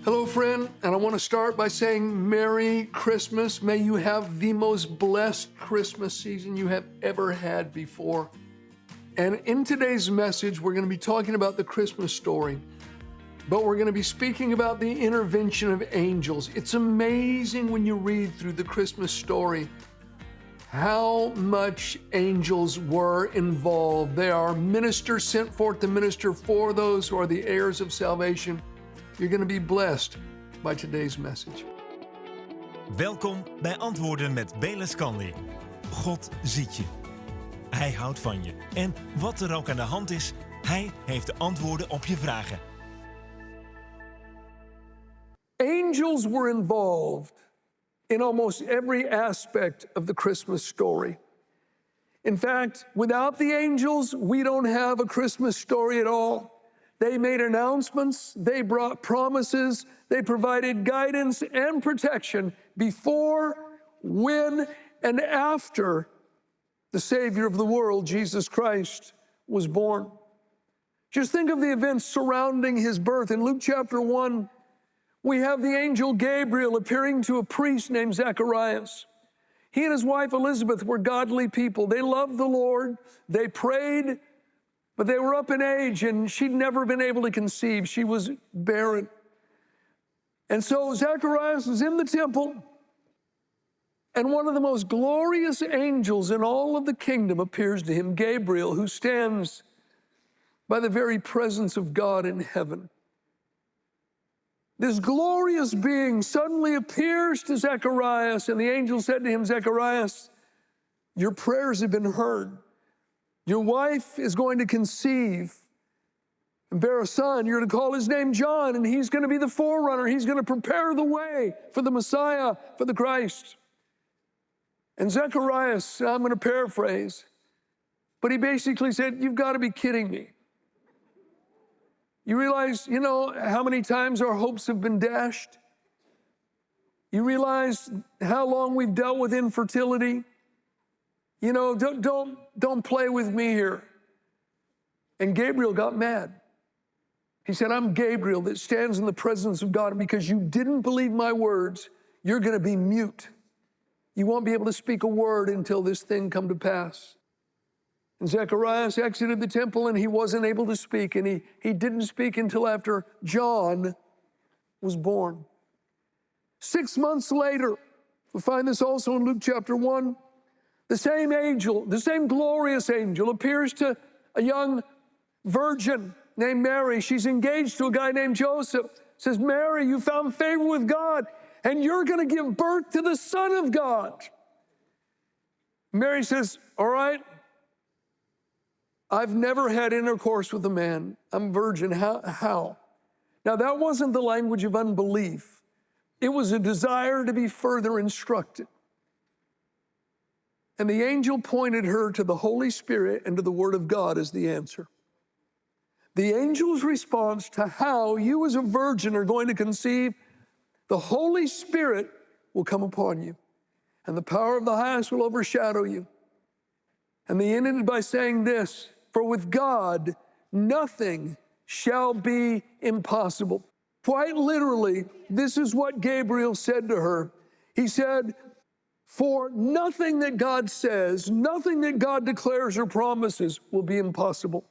Hello, friend, and I want to start by saying Merry Christmas. May you have the most blessed Christmas season you have ever had before. And in today's message, we're going to be talking about the Christmas story, but we're going to be speaking about the intervention of angels. It's amazing when you read through the Christmas story how much angels were involved. They are ministers sent forth to minister for those who are the heirs of salvation. You're going to be blessed by today's message. Welkom bij Antwoorden met Bayless Conley. God ziet je. Hij houdt van je. En wat er ook aan de hand is, hij heeft de antwoorden op je vragen. Angels were involved in almost every aspect of the Christmas story. In fact, without the angels, we don't have a Christmas story at all. They made announcements, they brought promises, they provided guidance and protection before, when, and after the Savior of the world, Jesus Christ, was born. Just think of the events surrounding his birth. In Luke chapter 1, we have the angel Gabriel appearing to a priest named Zacharias. He and his wife Elizabeth were godly people. They loved the Lord, they prayed, but they were up in age and she'd never been able to conceive. She was barren. And so Zacharias is in the temple, and one of the most glorious angels in all of the kingdom appears to him, Gabriel, who stands by the very presence of God in heaven. This glorious being suddenly appears to Zacharias, and the angel said to him, Zacharias, your prayers have been heard. Your wife is going to conceive and bear a son. You're to call his name John, and he's going to be the forerunner. He's going to prepare the way for the Messiah, for the Christ. And Zacharias, I'm going to paraphrase, but he basically said, you've got to be kidding me. You realize, how many times our hopes have been dashed? You realize how long we've dealt with infertility? Don't play with me here. And Gabriel got mad. He said, I'm Gabriel that stands in the presence of God, and because you didn't believe my words, you're going to be mute. You won't be able to speak a word until this thing come to pass. And Zacharias exited the temple, and he wasn't able to speak, and he didn't speak until after John was born. 6 months later, we find this also in Luke chapter 1, the same angel, the same glorious angel appears to a young virgin named Mary. She's engaged to a guy named Joseph. Says, Mary, you found favor with God, and you're going to give birth to the Son of God. Mary says, all right, I've never had intercourse with a man. I'm a virgin. How? Now, that wasn't the language of unbelief. It was a desire to be further instructed. And the angel pointed her to the Holy Spirit and to the Word of God as the answer. The angel's response to how you as a virgin are going to conceive, the Holy Spirit will come upon you, and the power of the highest will overshadow you. And they ended by saying this, for with God, nothing shall be impossible. Quite literally, this is what Gabriel said to her. He said, for nothing that God says, nothing that God declares or promises will be impossible.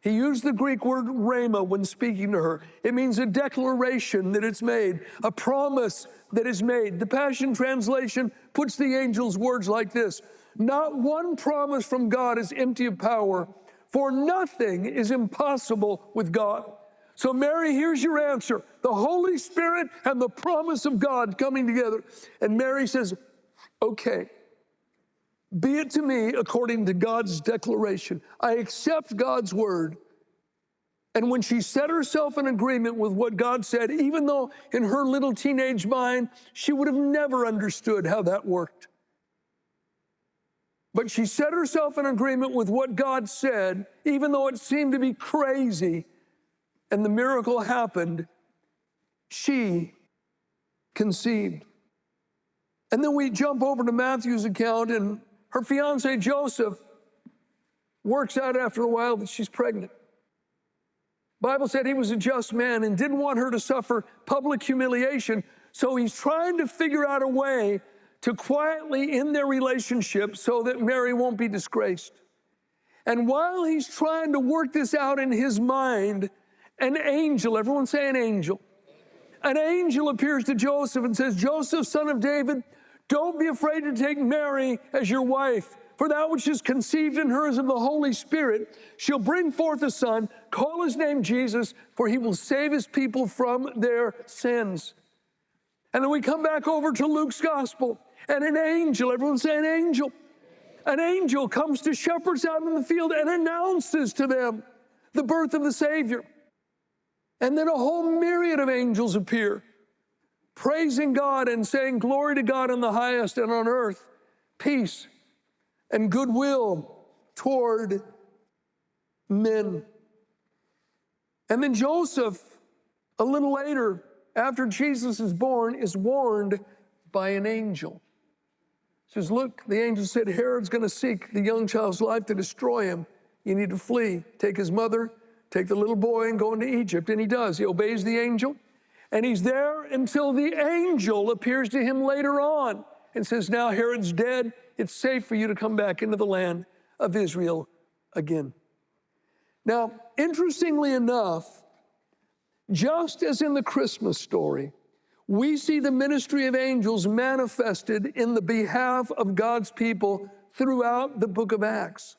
He used the Greek word rhema when speaking to her. It means a declaration that it's made, a promise that is made. The Passion Translation puts the angel's words like this: not one promise from God is empty of power, for nothing is impossible with God. So Mary, here's your answer. The Holy Spirit and the promise of God coming together. And Mary says, okay, be it to me according to God's declaration. I accept God's word. And when she set herself in agreement with what God said, even though in her little teenage mind, she would have never understood how that worked. But she set herself in agreement with what God said, even though it seemed to be crazy, and the miracle happened. She conceived. And then we jump over to Matthew's account, and her fiancé Joseph works out after a while that she's pregnant. Bible said he was a just man and didn't want her to suffer public humiliation. So he's trying to figure out a way to quietly end their relationship so that Mary won't be disgraced. And while he's trying to work this out in his mind, an angel, everyone say an angel appears to Joseph and says, Joseph, son of David, don't be afraid to take Mary as your wife, for that which is conceived in her is of the Holy Spirit. She'll bring forth a son, call his name Jesus, for he will save his people from their sins. And then we come back over to Luke's gospel, and an angel, everyone say an angel comes to shepherds out in the field and announces to them the birth of the Savior. And then a whole myriad of angels appear, praising God and saying, glory to God in the highest, and on earth, peace and goodwill toward men. And then Joseph, a little later, after Jesus is born, is warned by an angel. He says, look, the angel said, Herod's going to seek the young child's life to destroy him. You need to flee. Take his mother, take the little boy, and go into Egypt. And he does. He obeys the angel. And he's there until the angel appears to him later on and says, now Herod's dead. It's safe for you to come back into the land of Israel again. Now, interestingly enough, just as in the Christmas story, we see the ministry of angels manifested in the behalf of God's people throughout the book of Acts.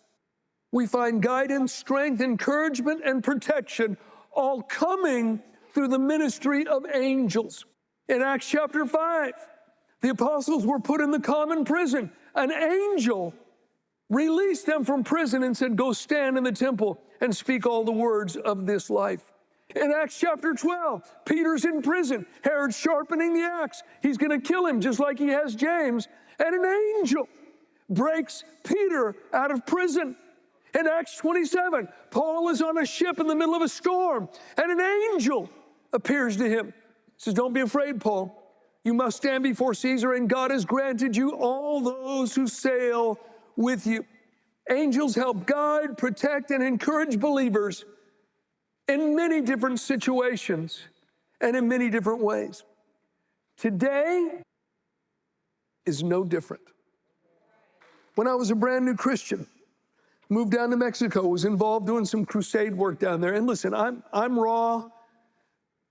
We find guidance, strength, encouragement, and protection all coming through the ministry of angels. In Acts chapter 5, the apostles were put in the common prison. An angel released them from prison and said, go stand in the temple and speak all the words of this life. In Acts chapter 12, Peter's in prison. Herod's sharpening the axe. He's going to kill him just like he has James. And an angel breaks Peter out of prison. In Acts 27, Paul is on a ship in the middle of a storm, and an angel appears to him. He says, don't be afraid, Paul. You must stand before Caesar, and God has granted you all those who sail with you. Angels help guide, protect, and encourage believers in many different situations and in many different ways. Today is no different. When I was a brand new Christian, moved down to Mexico, was involved doing some crusade work down there. And listen, I'm raw.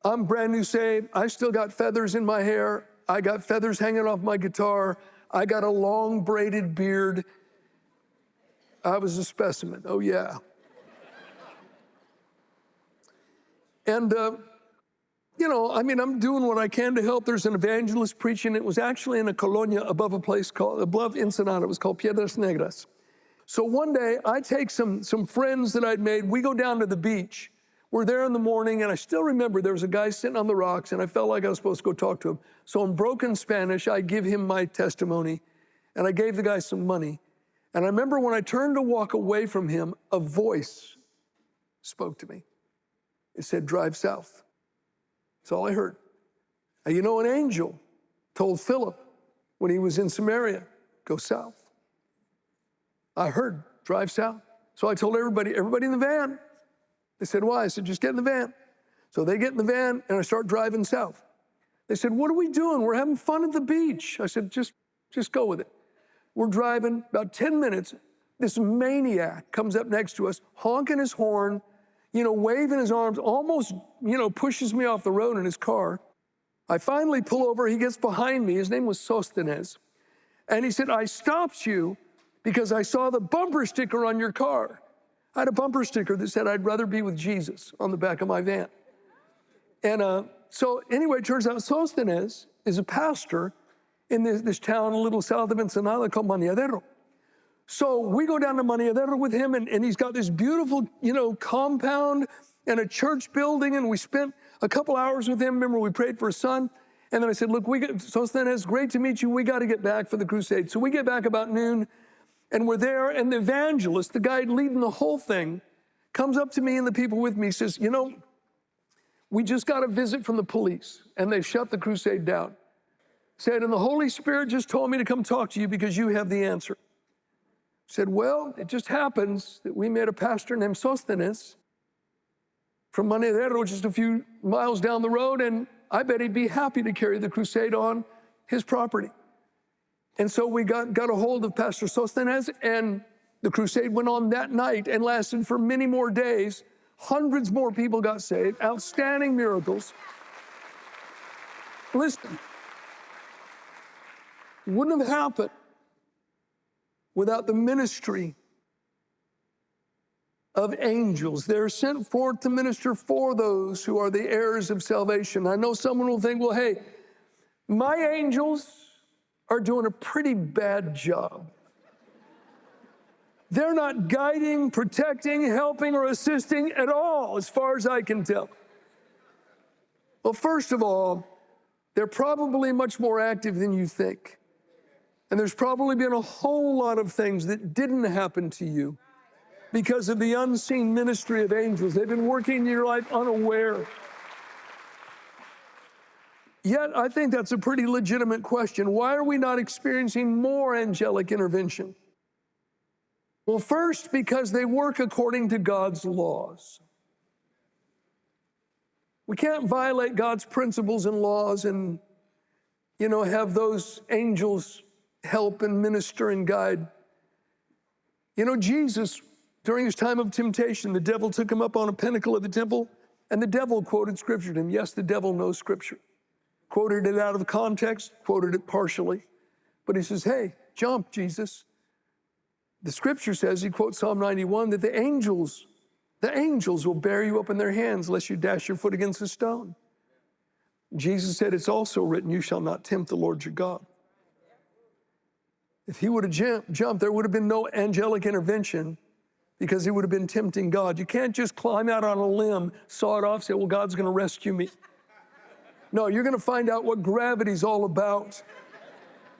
I'm brand new saved. I still got feathers in my hair. I got feathers hanging off my guitar. I got a long braided beard. I was a specimen. Oh, yeah. And, I'm doing what I can to help. There's an evangelist preaching. It was actually in a colonia above Ensenada. It was called Piedras Negras. So one day, I take some friends that I'd made. We go down to the beach. We're there in the morning, and I still remember there was a guy sitting on the rocks, and I felt like I was supposed to go talk to him. So in broken Spanish, I give him my testimony, and I gave the guy some money. And I remember when I turned to walk away from him, a voice spoke to me. It said, drive south. That's all I heard. And an angel told Philip when he was in Samaria, go south. I heard, drive south. So I told everybody in the van. They said, why? I said, just get in the van. So they get in the van, and I start driving south. They said, what are we doing? We're having fun at the beach. I said, just go with it. We're driving about 10 minutes. This maniac comes up next to us, honking his horn, waving his arms, almost, pushes me off the road in his car. I finally pull over. He gets behind me. His name was Sostenes. And he said, I stopped you because I saw the bumper sticker on your car. I had a bumper sticker that said, I'd rather be with Jesus on the back of my van. And so anyway, it turns out Sostenes is a pastor in this town a little south of Ensenada called Maniadero. So we go down to Maniadero with him, and he's got this beautiful, compound and a church building, and we spent a couple hours with him. Remember, we prayed for his son. And then I said, look, Sostenes, great to meet you. We got to get back for the crusade. So we get back about noon, and we're there, and the evangelist, the guy leading the whole thing, comes up to me and the people with me, says, we just got a visit from the police, and they've shut the crusade down. Said, and the Holy Spirit just told me to come talk to you because you have the answer. Said, well, it just happens that we met a pastor named Sostenes from Manero, just a few miles down the road, and I bet he'd be happy to carry the crusade on his property. And so we got a hold of Pastor Sostenes, and the crusade went on that night and lasted for many more days. Hundreds more people got saved, outstanding miracles. Listen, wouldn't have happened without the ministry of angels. They're sent forth to minister for those who are the heirs of salvation. I know someone will think, well, hey, my angels are doing a pretty bad job. They're not guiding, protecting, helping, or assisting at all, as far as I can tell. Well, first of all, they're probably much more active than you think. And there's probably been a whole lot of things that didn't happen to you because of the unseen ministry of angels. They've been working in your life unaware. Yet, I think that's a pretty legitimate question. Why are we not experiencing more angelic intervention? Well, first, because they work according to God's laws. We can't violate God's principles and laws and, have those angels help and minister and guide. Jesus, during his time of temptation, the devil took him up on a pinnacle of the temple, and the devil quoted Scripture to him. Yes, the devil knows Scripture. Quoted it out of context, quoted it partially. But he says, hey, jump, Jesus. The Scripture says, he quotes Psalm 91, that the angels will bear you up in their hands lest you dash your foot against a stone. Jesus said, it's also written, you shall not tempt the Lord your God. If he would have jumped, there would have been no angelic intervention because he would have been tempting God. You can't just climb out on a limb, saw it off, say, well, God's going to rescue me. No, you're going to find out what gravity's all about.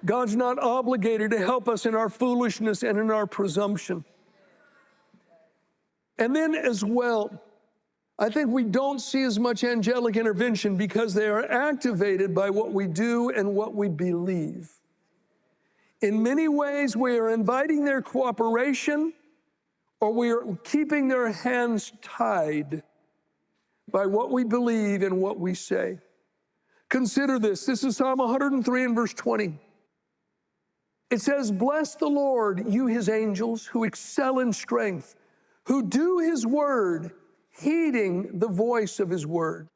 God's not obligated to help us in our foolishness and in our presumption. And then as well, I think we don't see as much angelic intervention because they are activated by what we do and what we believe. In many ways, we are inviting their cooperation or we are keeping their hands tied by what we believe and what we say. Consider this. This is Psalm 103 and verse 20. It says, bless the Lord, you his angels, who excel in strength, who do his word, heeding the voice of his word.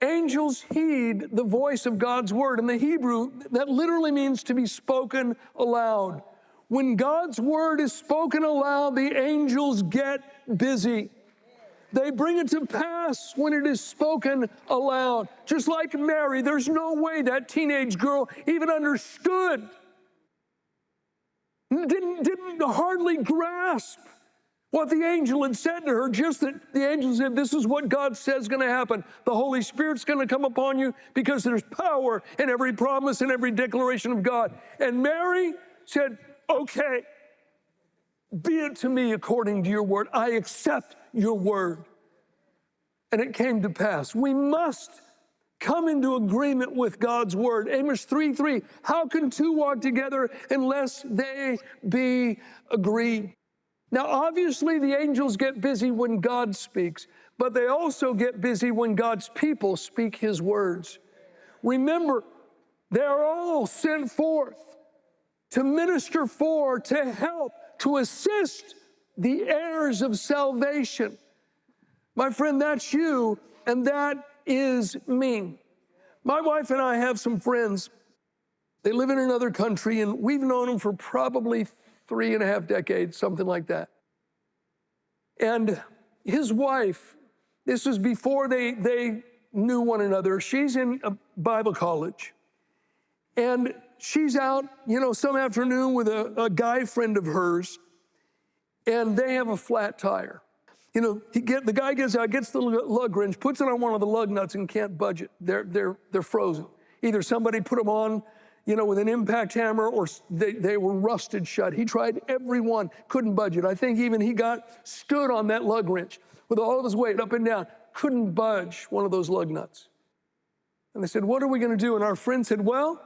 Angels heed the voice of God's word. In the Hebrew, that literally means to be spoken aloud. When God's word is spoken aloud, the angels get busy. They bring it to pass when it is spoken aloud. Just like Mary, there's no way that teenage girl even understood, didn't hardly grasp what the angel had said to her, just that the angel said, this is what God says is going to happen. The Holy Spirit's going to come upon you because there's power in every promise and every declaration of God. And Mary said, okay, be it to me according to your word. I accept your word. And it came to pass. We must come into agreement with God's word. Amos 3:3, how can two walk together unless they be agreed? Now, obviously, the angels get busy when God speaks, but they also get busy when God's people speak his words. Remember, they're all sent forth to minister for, to help, to assist the heirs of salvation. My friend, that's you, and that is me. My wife and I have some friends. They live in another country, and we've known them for probably 3.5 decades, something like that. And his wife, this was before they knew one another. She's in a Bible college. And she's out, some afternoon with a guy friend of hers, and they have a flat tire. The guy gets out, gets the lug wrench, puts it on one of the lug nuts and can't budge it. They're frozen. Either somebody put them on, with an impact hammer, or they were rusted shut. He tried every one, couldn't budge it. I think even he stood on that lug wrench with all of his weight up and down, couldn't budge one of those lug nuts. And they said, what are we going to do? And our friend said, well,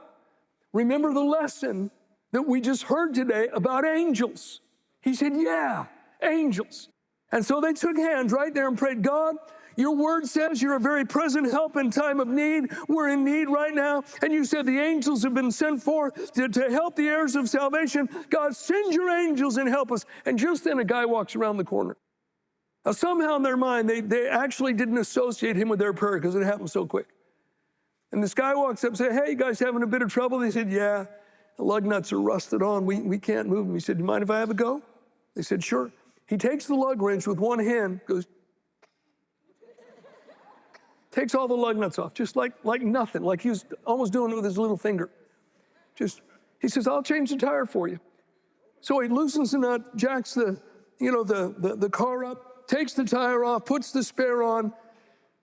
remember the lesson that we just heard today about angels? He said, yeah, angels. And so they took hands right there and prayed, God, Your word says you're a very present help in time of need. We're in need right now. And you said the angels have been sent forth to help the heirs of salvation. God, send your angels and help us. And just then a guy walks around the corner. Now, somehow in their mind, they actually didn't associate him with their prayer because it happened so quick. And this guy walks up and said, hey, you guys having a bit of trouble? They said, yeah, the lug nuts are rusted on. We can't move them. He said, do you mind if I have a go? They said, sure. He takes the lug wrench with one hand, goes, takes all the lug nuts off, just like nothing, like he was almost doing it with his little finger. He says, I'll change the tire for you. So he loosens the nut, jacks the car up, takes the tire off, puts the spare on,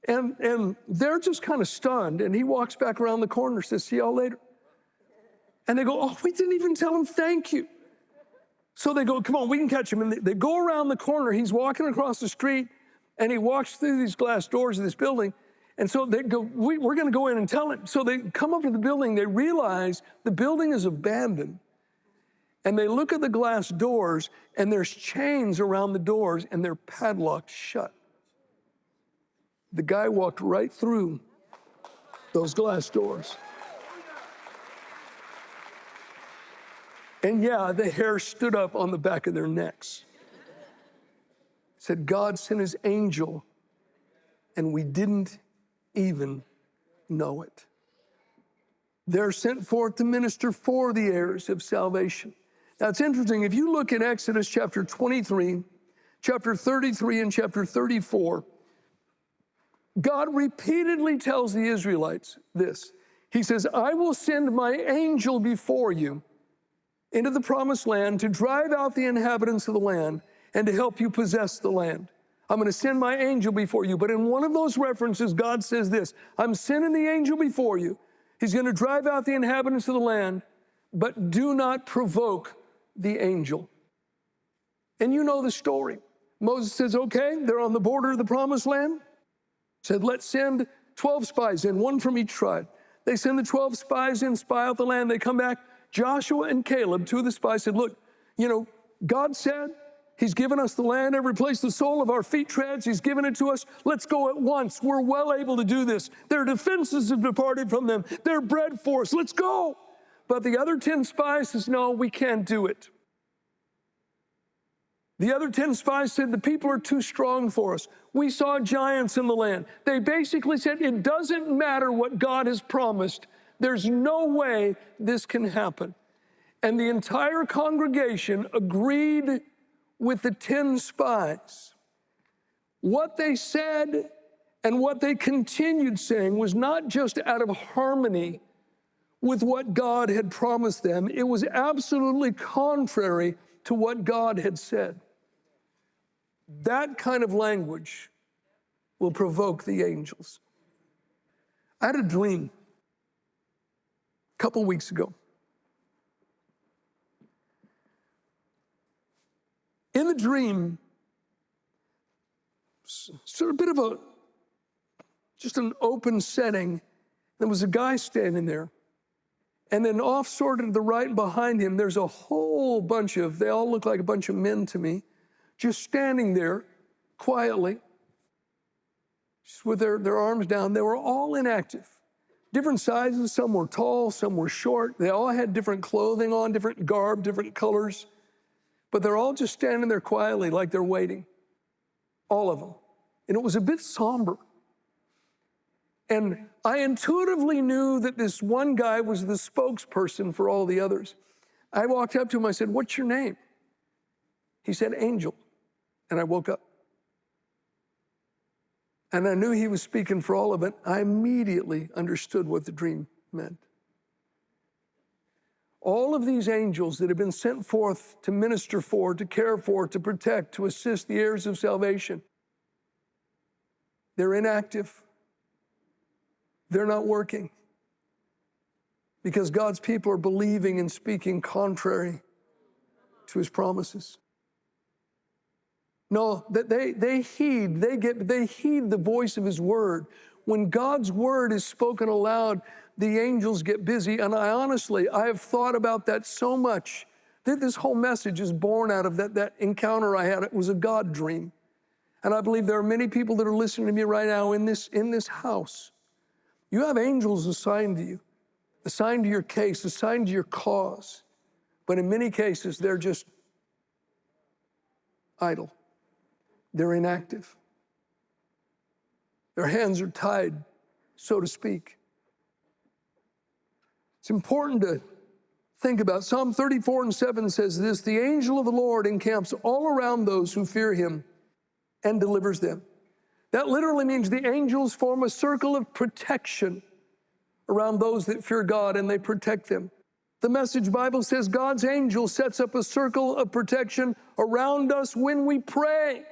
and they're just kind of stunned. And he walks back around the corner, says, see y'all later. And they go, oh, we didn't even tell him thank you. So they go, come on, we can catch him. And they go around the corner. He's walking across the street, and he walks through these glass doors of this building. And so they go, we're going to go in and tell him. So they come up to the building. They realize the building is abandoned. And they look at the glass doors, and there's chains around the doors, and they're padlocked shut. The guy walked right through those glass doors. And yeah, the hair stood up on the back of their necks. Said, God sent his angel, and we didn't even know it. They're sent forth to minister for the heirs of salvation. Now, it's interesting. If you look at Exodus chapter 23, chapter 33, and chapter 34, God repeatedly tells the Israelites this. He says, I will send my angel before you into the promised land to drive out the inhabitants of the land and to help you possess the land. I'm going to send my angel before you. But in one of those references, God says this, I'm sending the angel before you. He's going to drive out the inhabitants of the land, but do not provoke the angel. And you know the story. Moses says, okay, they're on the border of the promised land. Said, let's send 12 spies in, one from each tribe. They send the 12 spies in, spy out the land. They come back. Joshua and Caleb, two of the spies, said, look, God said, he's given us the land, every place the sole of our feet treads. He's given it to us. Let's go at once. We're well able to do this. Their defenses have departed from them. They're bred for us. Let's go. But the other 10 spies says, no, we can't do it. The other 10 spies said, the people are too strong for us. We saw giants in the land. They basically said, it doesn't matter what God has promised. There's no way this can happen. And the entire congregation agreed with the 10 spies. What they said and what they continued saying was not just out of harmony with what God had promised them. It was absolutely contrary to what God had said. That kind of language will provoke the angels. I had a dream a couple weeks ago. In the dream, sort of a bit of just an open setting. There was a guy standing there. And then off sort of to the right and behind him, there's a whole bunch they all look like a bunch of men to me, just standing there quietly, just with their arms down. They were all inactive. Different sizes, some were tall, some were short. They all had different clothing on, different garb, different colors. But they're all just standing there quietly like they're waiting, all of them. And it was a bit somber. And I intuitively knew that this one guy was the spokesperson for all the others. I walked up to him, I said, what's your name? He said, Angel. And I woke up. And I knew he was speaking for all of it. I immediately understood what the dream meant. All of these angels that have been sent forth to minister for, to care for, to protect, to assist the heirs of salvation, they're inactive. They're not working because God's people are believing and speaking contrary to his promises. No, they heed the voice of his word. When God's word is spoken aloud, the angels get busy. And I have thought about that so much that this whole message is born out of that encounter I had. It was a God dream. And I believe there are many people that are listening to me right now in this house. You have angels assigned to you, assigned to your case, assigned to your cause. But in many cases, they're just idle. They're inactive. Their hands are tied, so to speak. It's important to think about. Psalm 34:7 says this, "The angel of the Lord encamps all around those who fear him and delivers them." That literally means the angels form a circle of protection around those that fear God, and they protect them. The Message Bible says God's angel sets up a circle of protection around us when we pray,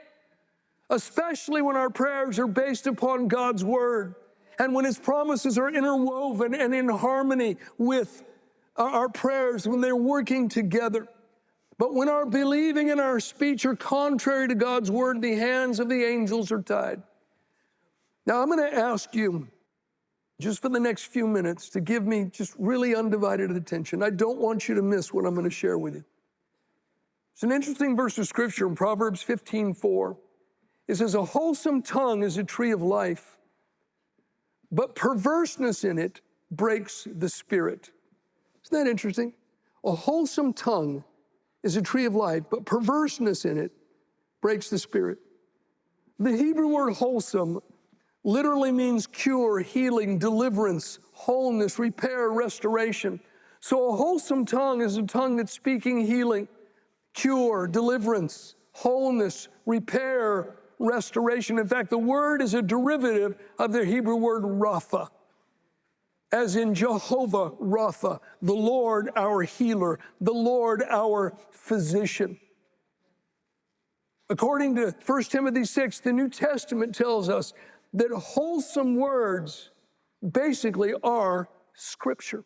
especially when our prayers are based upon God's Word and when His promises are interwoven and in harmony with our prayers, when they're working together. But when our believing and our speech are contrary to God's Word, the hands of the angels are tied. Now, I'm going to ask you, just for the next few minutes, to give me just really undivided attention. I don't want you to miss what I'm going to share with you. It's an interesting verse of Scripture in Proverbs 15:4. It says, "A wholesome tongue is a tree of life, but perverseness in it breaks the spirit." Isn't that interesting? A wholesome tongue is a tree of life, but perverseness in it breaks the spirit. The Hebrew word wholesome literally means cure, healing, deliverance, wholeness, repair, restoration. So a wholesome tongue is a tongue that's speaking healing, cure, deliverance, wholeness, repair, restoration. In fact, the word is a derivative of the Hebrew word Rapha, as in Jehovah Rapha, the Lord our healer, the Lord our physician. According to 1 Timothy 6, the New Testament tells us that wholesome words basically are Scripture.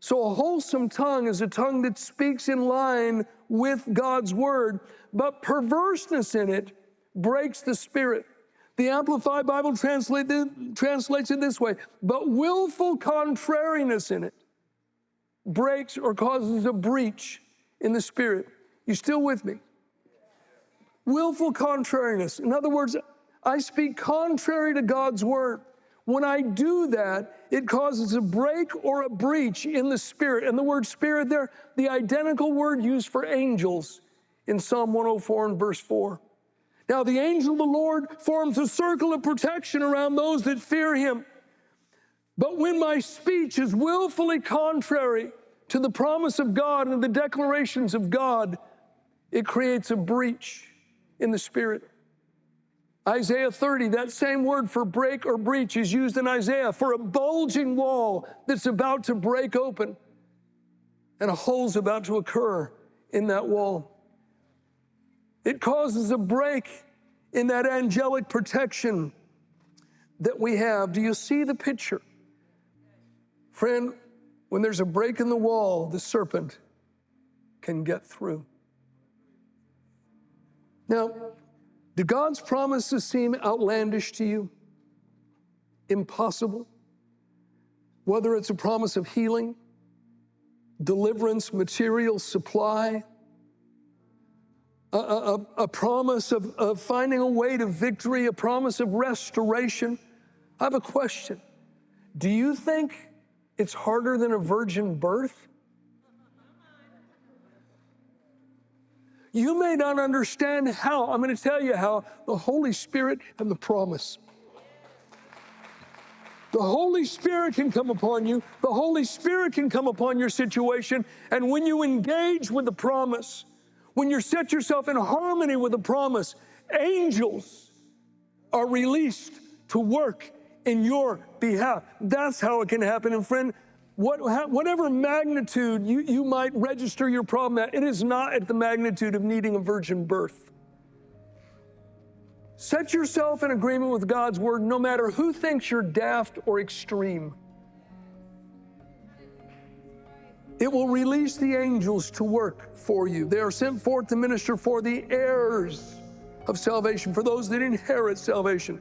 So a wholesome tongue is a tongue that speaks in line with God's Word, but perverseness in it breaks the spirit. The Amplified Bible translates it this way, but willful contrariness in it breaks or causes a breach in the spirit. You still with me? Willful contrariness. In other words, I speak contrary to God's Word. When I do that, it causes a break or a breach in the spirit. And the word spirit there, the identical word used for angels in Psalm 104 and verse 4. Now, the angel of the Lord forms a circle of protection around those that fear him. But when my speech is willfully contrary to the promise of God and the declarations of God, it creates a breach in the spirit. Isaiah 30, that same word for break or breach is used in Isaiah for a bulging wall that's about to break open, and a hole's about to occur in that wall. It causes a break in that angelic protection that we have. Do you see the picture? Friend, when there's a break in the wall, the serpent can get through. Now, do God's promises seem outlandish to you? Impossible? Whether it's a promise of healing, deliverance, material supply, a promise of finding a way to victory, a promise of restoration. I have a question. Do you think it's harder than a virgin birth? You may not understand how. I'm going to tell you how. The Holy Spirit and the promise. The Holy Spirit can come upon you. The Holy Spirit can come upon your situation. And when you engage with the promise, when you set yourself in harmony with the promise, angels are released to work in your behalf. That's how it can happen. And friend, whatever magnitude you might register your problem at, it is not at the magnitude of needing a virgin birth. Set yourself in agreement with God's Word, no matter who thinks you're daft or extreme. It will release the angels to work for you. They are sent forth to minister for the heirs of salvation, for those that inherit salvation.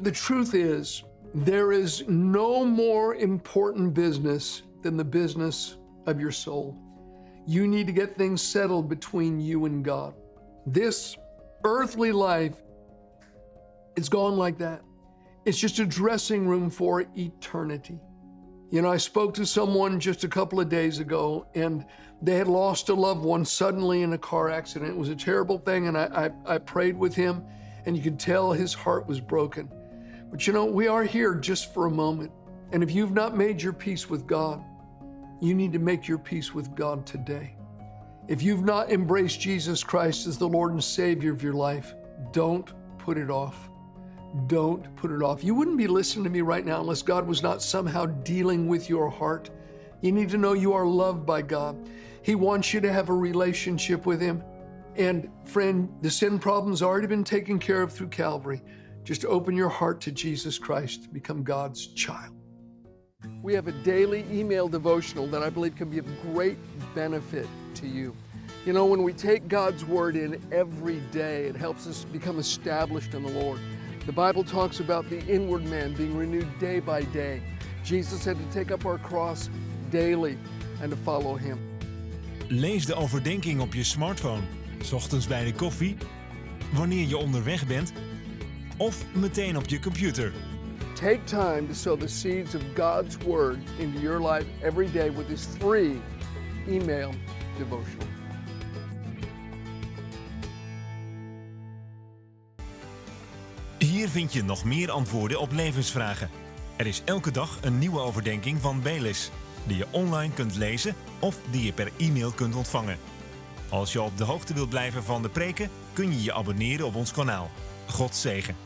The truth is, there is no more important business than the business of your soul. You need to get things settled between you and God. This earthly life, it's gone like that. It's just a dressing room for eternity. You know, I spoke to someone just a couple of days ago, and they had lost a loved one suddenly in a car accident. It was a terrible thing, and I prayed with him, and you could tell his heart was broken. But you know, we are here just for a moment. And if you've not made your peace with God, you need to make your peace with God today. If you've not embraced Jesus Christ as the Lord and Savior of your life, don't put it off. Don't put it off. You wouldn't be listening to me right now unless God was not somehow dealing with your heart. You need to know you are loved by God. He wants you to have a relationship with Him. And friend, the sin problem's already been taken care of through Calvary. Just open your heart to Jesus Christ to become God's child. We have a daily email devotional that I believe can be of great benefit to you. You know, when we take God's Word in every day, it helps us become established in the Lord. The Bible talks about the inward man being renewed day by day. Jesus had to take up our cross daily and to follow Him. Lees de overdenking op je smartphone, 's ochtends bij de koffie, wanneer je onderweg bent of meteen op je computer. Take time to sow the seeds of God's Word into your life every day with this free email devotional. Hier vind je nog meer antwoorden op levensvragen. Er is elke dag een nieuwe overdenking van Bayless, die je online kunt lezen of die je per e-mail kunt ontvangen. Als je op de hoogte wilt blijven van de preken, kun je je abonneren op ons kanaal. God zegen.